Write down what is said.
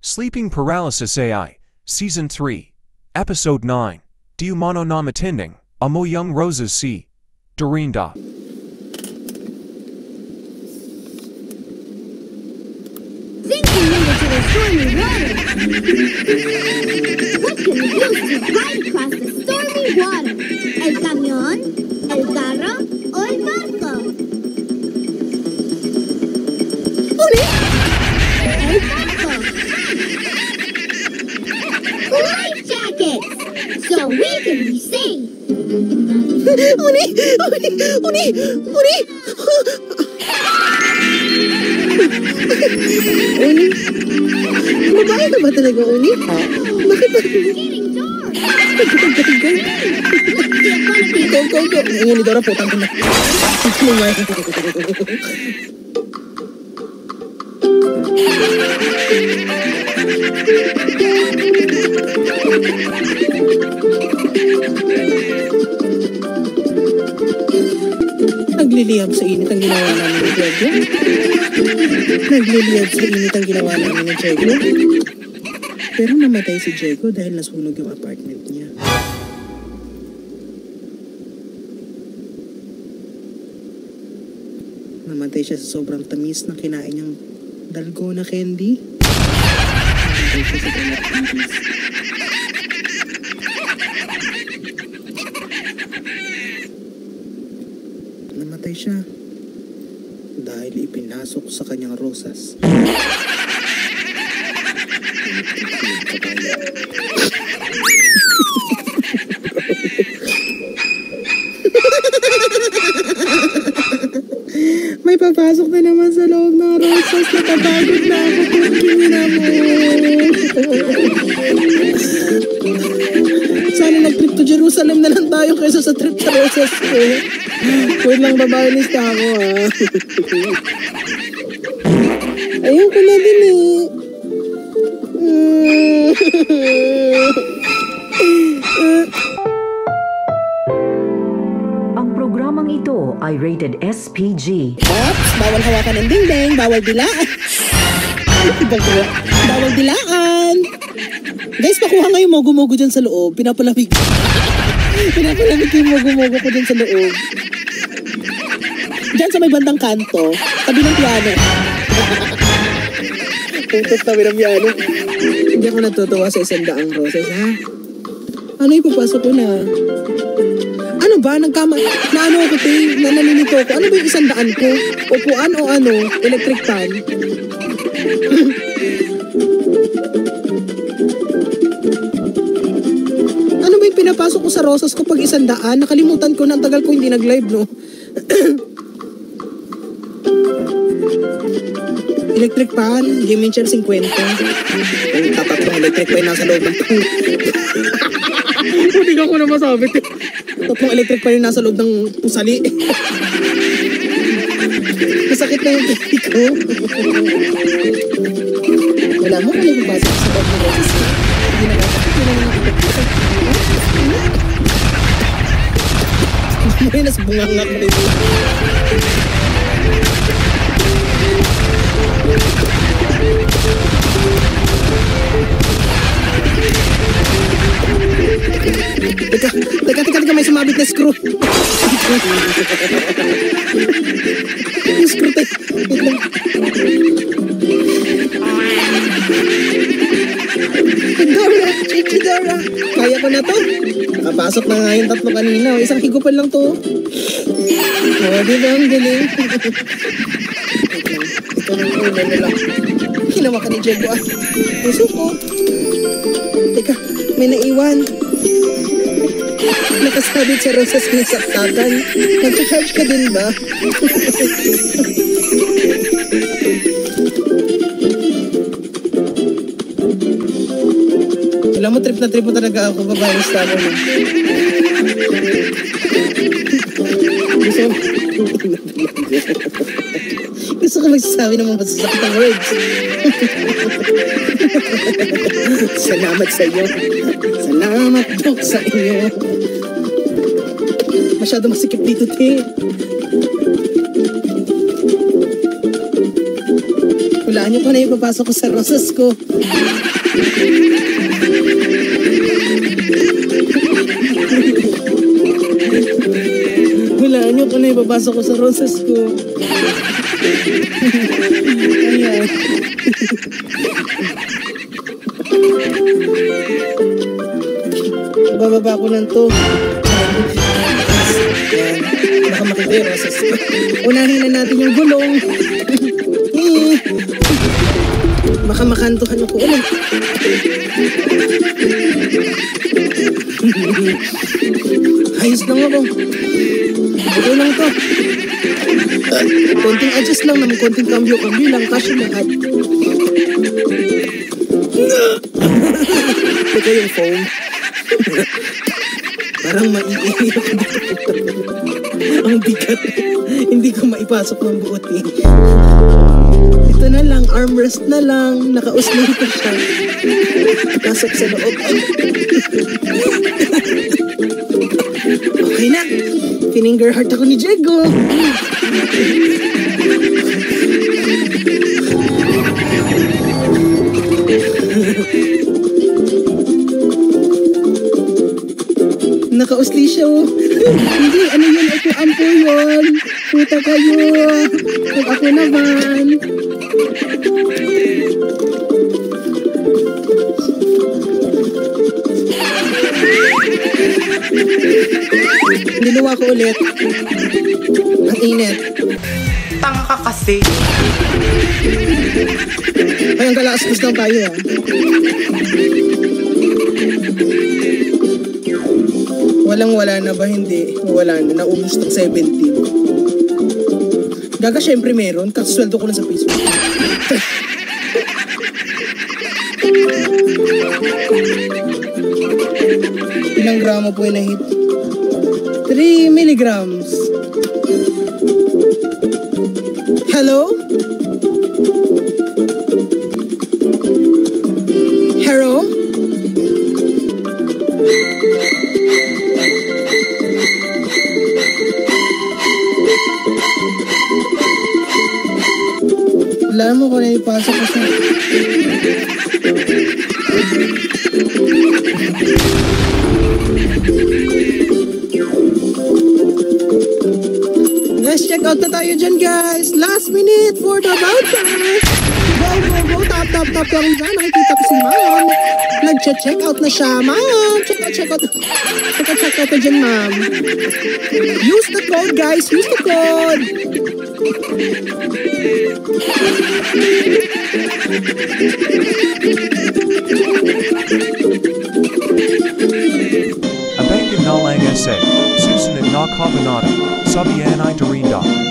Sleeping Paralysis AI, Season 3, Episode 9, Di umano na matinding, amoyang roses si Dorinda. Thinking into the stormy water. What can we use to ride across the stormy water? El camión, el carro, o el barco? El barco. Life jackets, so we can be safe. Uni! Babae ka ba talaga, Uni? Bakit ba? Getting dark. Go. Ngayon ni Dora, putang ka na. Nagliliyab sa init ang ginawa namin ni Diego. Pero namatay si Diego dahil nasunog yung apartment niya. Namatay siya sa sobrang tamis na kinain niyang dalgona candy. Namatay siya sa donut candies. Namatay siya dahil ipinasok sa kanyang rosas. May papasok na naman sa loob ng rosas. Napapagod na ako kung kinina mo. Sana nag-trip to Jerusalem na lang tayo kaysa sa trip sa rosas ko. Wait lang, babae lista ako Ayun ko na din Ang programang ito ay rated SPG. Ops, bawal hawakan ng dingding, bawal dilaan. Bawal dilaan. Guys, pakuha nga yung mogo-mogo dyan sa loob. Pinapalamig. Pinapalamig yung mogo-mogo ko dyan sa loob. Diyan sa may bandang kanto, tabi ng piano. Putot tabi ng piano. Hindi ako natutuwa sa 100 roses, ha? Ano ipapasok ko na? Ano ba? Nagkama... Na ano ako, te? Na naninito ko. Ano ba yung 100 ko? Upuan o ano? Electric fan? Ano ba yung pinapasok ko sa rosas ko pag 100? Nakalimutan ko na, ang tagal ko hindi nag-live, no? Electric fan, gaming chair 50. Ang tatlong electric fan nasa loob ng hindi ka ko na masabi. Tatlong electric fan nasa loob ng pusali. Masakit na yung kiki ko. Wala mo kung nagpapasok sa loob ng roses. Hindi na nakasakit. Hindi na nakasakit. May nasbunganga ko rin. Teka, may sumabit na screw. Yung screw tayo. Wait lang. Dora. Kaya ko na to. Nakapasok na nga yung tatlo kanina. Isang higupan lang to. Diba ang galing? Ito lang ulo nila. Hinawa ka ni Diego Puso ko. Teka, may naiwan. Nakasabit sa rosas ng saktakan. Nag-charge ka din ba? Alam mo, trip na trip mo talaga ako. Babae sa ako. Gusto ko magsasabi ng mga masasakit ang words. Salamat sa iyo. Salamat po sa iyo. Masyado masikip dito, te. Wala Hulaan niyo kung ano ipapasok ko sa roses ko. Hulaan niyo kung ano ipapasok ko sa roses ko. Ayan. Bababa ko lang to. Ayan. Baka makita yung roses ko. Unahin na natin yung gulong. Baka makantuhan ako ulit. Ayos lang ako. Okay lang to. Konting adjust lang naman, konting cambio lang, kasya lahat. Ito yung foam. Parang maiiyak ako dito. Ang bigat. Hindi ko maipasok ng buot eh. Ito na lang, armrest na lang. Nakausling ko siya. Pasok sa loob. Okay na. Finger heart ako ni Diego. Nakausli siya oh. Hindi, ano yun? Ako yun. Puta kayo. Kung ako naman. Ginawa ko ulit. Ang init. Tanga ka kasi. Ay, ang kalakas lang tayo ah. Walang-wala na ba? Hindi. Wala na. Naubos ng 17. Gaga, syempre meron. Kasweldo ko lang sa Facebook. Ilang gramo po yung nahit? 3 milligrams. Hello? Hello? Alam mo kung na ipasok ko sa... Let's check out na tayo dyan, guys. Last minute for the vouchers. Go. Tap lang dyan. Nakikita ko si Ma'am. Nag-check out na siya. Ma'am, check out na dyan, Ma'am. Use the code, guys. Use the code. Abangin Nalang SA, Susan at Nakhavanada, Sabianai Darinda.